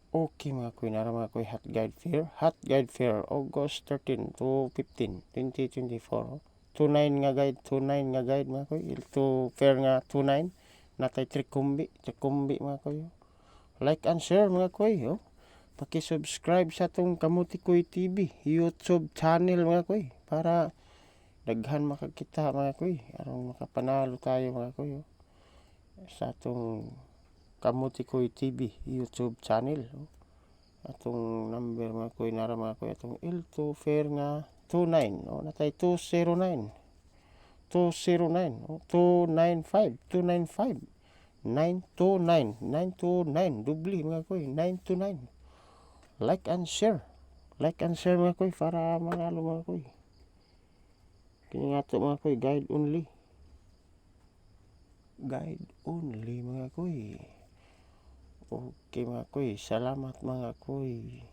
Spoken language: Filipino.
Okay mga kuy, nara mga kuy hot guide fair August 13 to 15 2024. 29 nga guide, 29 nga guide mga kuy, to fair nga 29 natay trikumbi mga kuy. Like and share mga kuy, paki-subscribe sa tong Kamuti Kuy TV YouTube channel mga kuy para daghan makakita mga kuy, aron makapanalo tayo mga kuy sa atong Kamuti Kuy TV YouTube channel. Atong number mga kuy, nara mga kuy atong L2 fair nga 29 natay 209 295 295 929 dubli mga kuy, 929. Like and share mga kuy para manalo mga kuy. Kini nga to mga kuy, guide only mga kuy. Okay mga kuy, salamat mga kuy.